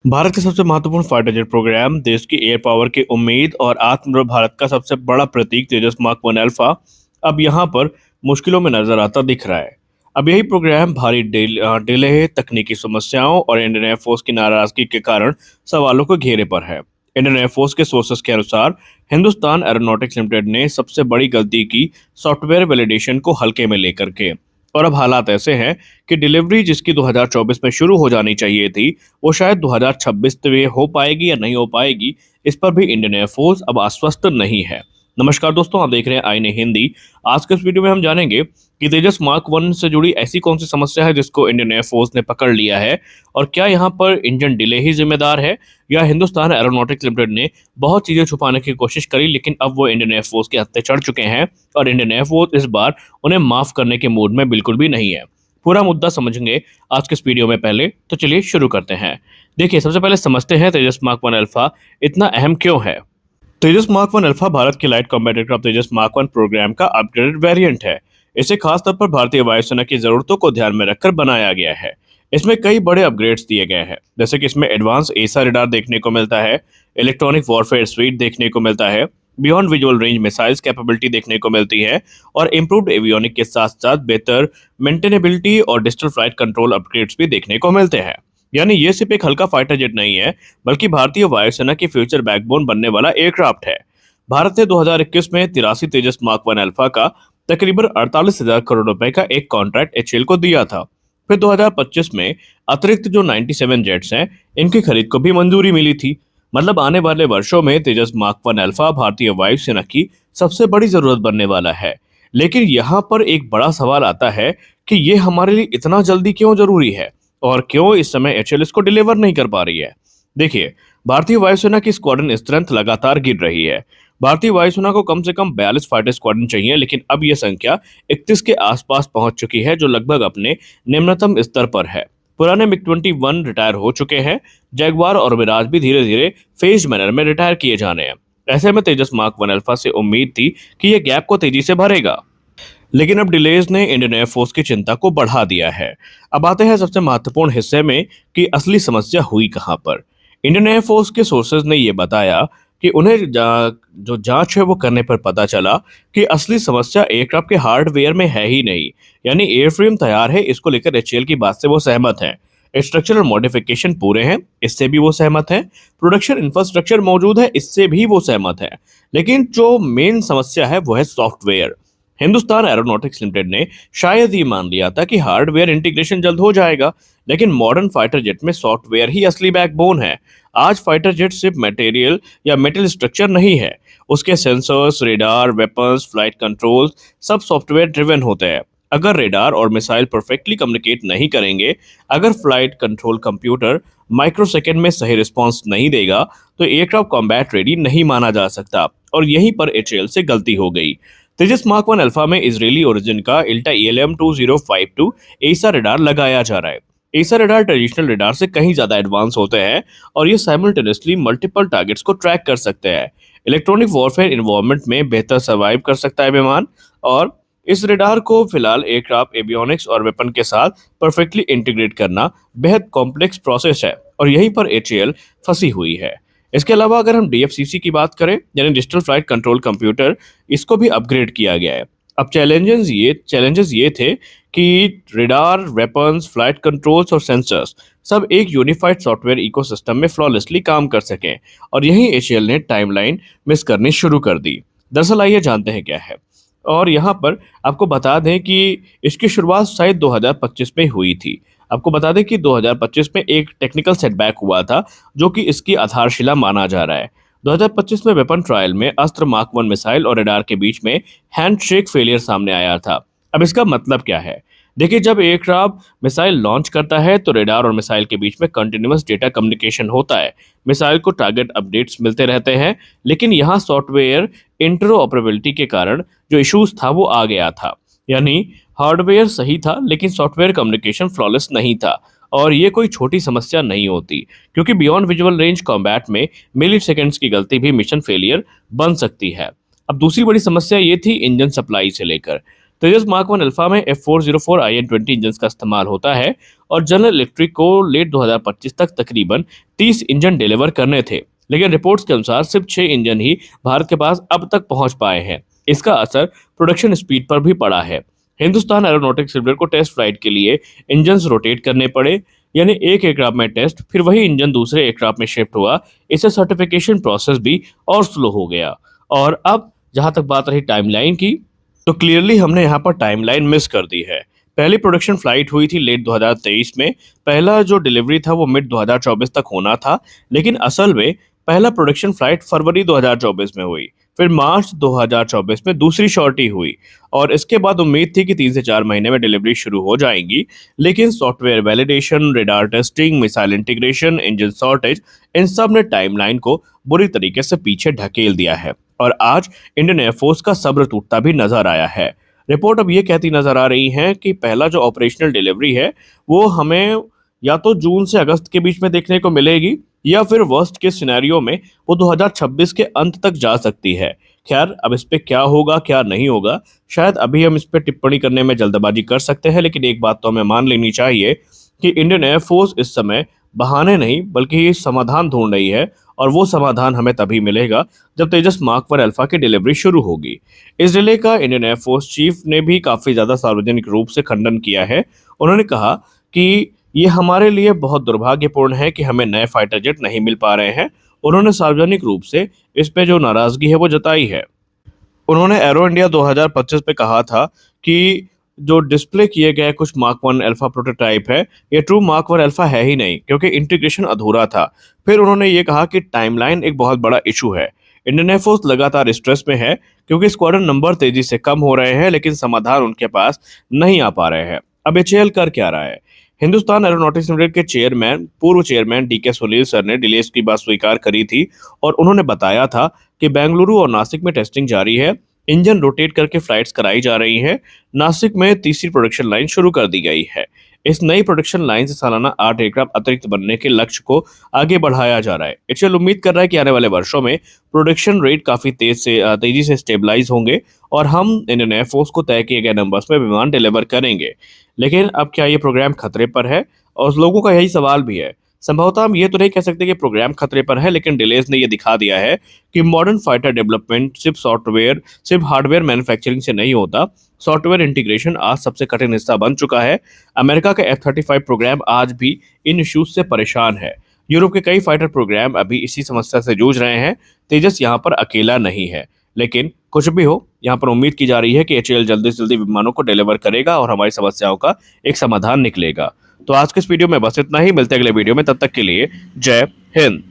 भारत के सबसे महत्वपूर्ण फाइटर जेट प्रोग्राम, देश की एयर पावर की उम्मीद और आत्मनिर्भर भारत का सबसे बड़ा प्रतीक तेजस मार्क वन अल्फा अब यहाँ पर मुश्किलों में नजर आता दिख रहा है। अब यही प्रोग्राम भारी डिले, तकनीकी समस्याओं और इंडियन एयरफोर्स की नाराजगी के कारण सवालों के घेरे पर है। इंडियन एयरफोर्स के सोर्सेस के अनुसार हिंदुस्तान एरोनॉटिक्स लिमिटेड ने सबसे बड़ी गलती की सॉफ्टवेयर वैलिडेशन को हल्के में लेकर के। और अब हालात ऐसे हैं कि डिलीवरी जिसकी 2024 में शुरू हो जानी चाहिए थी, वो शायद 2026 में हो पाएगी या नहीं हो पाएगी, इस पर भी इंडियन एयरफोर्स अब आश्वस्त नहीं है। नमस्कार दोस्तों, आप देख रहे हैं आईने हिंदी। आज के इस वीडियो में हम जानेंगे कि तेजस मार्क वन से जुड़ी ऐसी कौन सी समस्या है जिसको इंडियन एयरफोर्स ने पकड़ लिया है, और क्या यहाँ पर इंजन डिले ही जिम्मेदार है, या हिंदुस्तान एरोनॉटिक्स लिमिटेड ने बहुत चीजें छुपाने की कोशिश करी लेकिन अब वो इंडियन एयरफोर्स के हत्थे चढ़ चुके हैं और इंडियन एयरफोर्स इस बार उन्हें माफ करने के मूड में बिल्कुल भी नहीं है। पूरा मुद्दा समझेंगे आज के इस वीडियो में। पहले तो चलिए शुरू करते हैं। देखिए, सबसे पहले समझते हैं तेजस मार्क वन अल्फा इतना अहम क्यों है। तेजस मार्क वन अल्फा भारत के लाइट कॉम्बैट एयरक्राफ्ट तेजस मार्क वन प्रोग्राम का अपग्रेडेड वेरिएंट है। इसे खास तौर पर भारतीय वायुसेना की जरूरतों को ध्यान में रखकर बनाया गया है। इसमें कई बड़े अपग्रेड्स दिए गए हैं, जैसे कि इसमें एडवांस एसा रडार देखने को मिलता है, इलेक्ट्रॉनिक वॉरफेयर स्वीट देखने को मिलता है, beyond visual range missiles capability देखने को मिलती है, और इम्प्रूव्ड एवियोनिक के साथ साथ बेहतर मेंटेनेबिलिटी और डिजिटल फ्लाइट कंट्रोल अपग्रेड्स भी देखने को मिलते हैं। यानी ये सिर्फ एक हल्का फाइटर जेट नहीं है, बल्कि भारतीय वायुसेना की फ्यूचर बैकबोन बनने वाला एयरक्राफ्ट है। भारत ने 2021 में 83 तेजस मार्क वन अल्फा का तकरीबन 48,000 करोड़ रुपए का एक कॉन्ट्रैक्ट एचएएल को दिया था। फिर 2025 में अतिरिक्त जो 97 जेट्स हैं, इनकी खरीद को भी मंजूरी मिली थी। मतलब आने वाले वर्षों में तेजस मार्क वन अल्फा भारतीय वायुसेना की सबसे बड़ी जरूरत बनने वाला है। लेकिन यहाँ पर एक बड़ा सवाल आता है कि ये हमारे लिए इतना जल्दी क्यों जरूरी है, और क्यों इस समय एचएएल इसको डिलीवर नहीं कर पा रही है। देखिए, भारतीय वायुसेना की स्क्वाड्रन स्ट्रेंथ लगातार गिर रही है। भारतीय वायुसेना को कम से कम 42 फाइटर स्क्वाड्रन चाहिए, लेकिन अब यह संख्या 31 के आसपास पहुंच चुकी है, जो लगभग अपने निम्नतम स्तर पर है। पुराने मिग 21 रिटायर हो चुके हैं। जैगवार और मिराज भी धीरे धीरे फेज मैनर में रिटायर किए जाने हैं। ऐसे में तेजस मार्क वन अल्फा से उम्मीद थी कि यह गैप को तेजी से भरेगा, लेकिन अब डिलेज ने इंडियन एयरफोर्स की चिंता को बढ़ा दिया है। अब आते हैं सबसे महत्वपूर्ण हिस्से में कि असली समस्या हुई कहां पर। इंडियन एयरफोर्स के सोर्सेज ने यह बताया कि उन्हें जो जांच है वो करने पर पता चला कि असली समस्या एयरक्राफ्ट के हार्डवेयर में है ही नहीं। यानी एयरफ्रेम तैयार है, इसको लेकर एचएएल की बात से वो सहमत हैं। स्ट्रक्चरल मॉडिफिकेशन पूरे हैं, इससे भी वो सहमत है। प्रोडक्शन इंफ्रास्ट्रक्चर मौजूद है, इससे भी वो सहमत है। लेकिन जो मेन समस्या है वो है सॉफ्टवेयर। हिंदुस्तान एरोनॉटिक्स लिमिटेड ने शायद ये मान लिया था कि हार्डवेयर इंटीग्रेशन जल्द हो जाएगा, लेकिन मॉडर्न फाइटर जेट में सॉफ्टवेयर ही असली बैकबोन है। आज फाइटर जेट सिर्फ मटेरियल या मेटल स्ट्रक्चर नहीं है, उसके sensors, radar, weapons, flight controls सब सॉफ्टवेयर ड्रिवन होते हैं। अगर रेडार और मिसाइल परफेक्टली कम्युनिकेट नहीं करेंगे, अगर फ्लाइट कंट्रोल कंप्यूटर माइक्रोसेकंड में सही रिस्पॉन्स नहीं देगा, तो एयरक्राफ्ट कॉम्बैट रेडी नहीं माना जा सकता। और यहीं पर एचएएल से गलती हो गई। तेजस मार्क वन अल्फा में इजरायली ओरिजिन का इल्टा ELM 2052 एसा रडार लगाया जा रहा है। एसा रडार ट्रेडिशनल रडार से कहीं ज्यादा एडवांस होते हैं, और ये साइमल्टेनियसली मल्टीपल टारगेट्स को ट्रैक कर सकते हैं। इलेक्ट्रॉनिक वॉरफेयर इन्वायरमेंट में बेहतर सर्वाइव कर सकता है विमान। और इस रडार को फिलहाल एयरक्राफ्ट एवियोनिक्स और वेपन के साथ परफेक्टली इंटीग्रेट करना बेहद कॉम्प्लेक्स प्रोसेस है, और यहीं पर एचएएल फंसी हुई है। इसके अलावा अगर हम डीएफसीसी की बात करें, यानी डिजिटल फ्लाइट कंट्रोल कंप्यूटर, इसको भी अपग्रेड किया गया है। अब चैलेंजेस ये थे कि रेडार, वेपन्स, फ्लाइट कंट्रोल्स और सेंसर्स सब एक यूनिफाइड सॉफ्टवेयर इकोसिस्टम में फ्लॉलेसली काम कर सकें, और यहीं एचएएल ने टाइमलाइन मिस करनी शुरू कर दी। दरअसल आइए जानते हैं क्या है। और यहाँ पर आपको बता दें कि इसकी शुरुआत शायद 2025 में हुई थी। आपको बता दें कि 2025 में एक टेक्निकल सेटबैक हुआ था, जो कि इसकी आधारशिला माना जा रहा है। 2025 में वेपन ट्रायल में अस्त्र मार्क वन मिसाइल और रडार के बीच में हैंडशेक फेलियर सामने आया था। अब इसका मतलब क्या है? देखिए, जब एयरक्राफ्ट मिसाइल लॉन्च करता है तो रडार और मिसाइल के बीच में कंटिन्यूअस डेटा कम्युनिकेशन होता है। मिसाइल को टारगेट अपडेट्स मिलते रहते हैं, लेकिन यहाँ सॉफ्टवेयर इंटरऑपरेबिलिटी के कारण जो इश्यूज था वो आ गया था। यानी हार्डवेयर सही था, लेकिन सॉफ्टवेयर कम्युनिकेशन फ्लॉलेस नहीं था। और ये कोई छोटी समस्या नहीं होती, क्योंकि बियॉन्ड विजुअल रेंज कॉम्बैट में मिली सेकेंड्स की गलती भी मिशन फेलियर बन सकती है। अब दूसरी बड़ी समस्या ये थी इंजन सप्लाई से लेकर। तेजस मार्क वन अल्फा में F404 IN-20 इंजन का इस्तेमाल होता है, और जनरल इलेक्ट्रिक को लेट 2025 तक तकरीबन 30 इंजन डिलीवर करने थे, लेकिन रिपोर्ट्स के अनुसार सिर्फ 6 इंजन ही भारत के पास अब तक पहुंच पाए हैं। इसका असर प्रोडक्शन स्पीड पर भी पड़ा है। हिंदुस्तान एरोनॉटिक्स लिमिटेड को टेस्ट फ्लाइट के लिए इंजन रोटेट करने पड़े, यानी एक एयरक्राफ्ट में टेस्ट, फिर वही इंजन दूसरे एयरक्राफ्ट में शिफ्ट हुआ। इससे सर्टिफिकेशन प्रोसेस भी और स्लो हो गया। और अब जहां तक बात रही टाइमलाइन की, तो क्लियरली हमने यहाँ पर टाइमलाइन मिस कर दी है। पहली प्रोडक्शन फ्लाइट हुई थी लेट 2023 में। पहला जो डिलीवरी था वो मिड 2024 तक होना था, लेकिन असल में पहला प्रोडक्शन फ्लाइट फरवरी 2024 में हुई। फिर मार्च 2024 में दूसरी शॉर्टी हुई और इसके बाद उम्मीद थी कि 3 से 4 महीने में डिलीवरी शुरू हो जाएंगी, लेकिन software validation, radar testing, missile integration, engine shortage, इन सब ने टाइमलाइन को बुरी तरीके से पीछे ढकेल दिया है और आज इंडियन एयरफोर्स का सब्र टूटता भी नजर आया है। रिपोर्ट अब ये कहती नजर आ रही है कि पहला जो ऑपरेशनल डिलीवरी है वो हमें या तो जून से अगस्त के बीच में देखने को मिलेगी, या फिर वर्स्ट के सिनेरियो में वो 2026 के अंत तक जा सकती है। खैर, अब इस पे क्या होगा क्या नहीं होगा, शायद अभी हम इस पे टिप्पणी करने में जल्दबाजी कर सकते हैं, लेकिन एक बात तो हमें मान लेनी चाहिए कि इंडियन एयरफोर्स इस समय बहाने नहीं बल्कि समाधान ढूंढ रही है, और वो समाधान हमें तभी मिलेगा जब तेजस मार्क 1 अल्फा की डिलीवरी शुरू होगी। इस डिले का इंडियन एयरफोर्स चीफ ने भी काफी ज्यादा सार्वजनिक रूप से खंडन किया है। उन्होंने कहा कि ये हमारे लिए बहुत दुर्भाग्यपूर्ण है कि हमें नए फाइटर जेट नहीं मिल पा रहे हैं। उन्होंने सार्वजनिक रूप से इस पे जो नाराजगी है वो जताई है। उन्होंने एरो इंडिया 2025 पे कहा था कि जो डिस्प्ले किए गए कुछ मार्क 1 अल्फा प्रोटोटाइप है, ये ट्रू मार्क 1 अल्फा है ही नहीं, क्योंकि इंटीग्रेशन अधूरा था। फिर उन्होंने ये कहा कि टाइमलाइन एक बहुत बड़ा इशू है। इंडियन एयरफोर्स लगातार स्ट्रेस में है क्योंकि स्क्वाड्रन नंबर तेजी से कम हो रहे हैं, लेकिन समाधान उनके पास नहीं आ पा रहे हैं। अब एचएएल कर क्या रहा है? हिंदुस्तान एरोनॉटिक्स लिमिटेड के चेयरमैन, पूर्व चेयरमैन डीके सुनील सर ने डिलेस की बात स्वीकार करी थी और उन्होंने बताया था कि बेंगलुरु और नासिक में टेस्टिंग जारी है, इंजन रोटेट करके फ्लाइट्स कराई जा रही हैं। नासिक में तीसरी प्रोडक्शन लाइन शुरू कर दी गई है। इस नई प्रोडक्शन लाइन से सालाना 8 एयरक्राफ्ट अतिरिक्त बनने के लक्ष्य को आगे बढ़ाया जा रहा है। एचएएल उम्मीद कर रहा है कि आने वाले वर्षों में प्रोडक्शन रेट काफी तेजी से स्टेबलाइज होंगे और हम इंडियन एयरफोर्स को तय किए गए नंबर्स में विमान डिलीवर करेंगे। लेकिन अब क्या ये प्रोग्राम खतरे पर है? और लोगों का यही सवाल भी है। संभवतः हम ये तो नहीं कह सकते कि प्रोग्राम खतरे पर है, लेकिन डिलेज ने ये दिखा दिया है कि मॉडर्न फाइटर डेवलपमेंट सिर्फ हार्डवेयर मैन्युफैक्चरिंग से नहीं होता। सॉफ्टवेयर इंटीग्रेशन आज सबसे कठिन हिस्सा बन चुका है। अमेरिका का F-35 प्रोग्राम आज भी इन इश्यूज से परेशान है। यूरोप के कई फाइटर प्रोग्राम अभी इसी समस्या से जूझ रहे हैं। तेजस यहाँ पर अकेला नहीं है, लेकिन कुछ भी हो, यहाँ पर उम्मीद की जा रही है कि एचएएल जल्दी से जल्दी विमानों को डिलीवर करेगा और हमारी समस्याओं का एक समाधान निकलेगा। तो आज के इस वीडियो में बस इतना ही। मिलते हैं अगले वीडियो में, तब तक के लिए जय हिंद।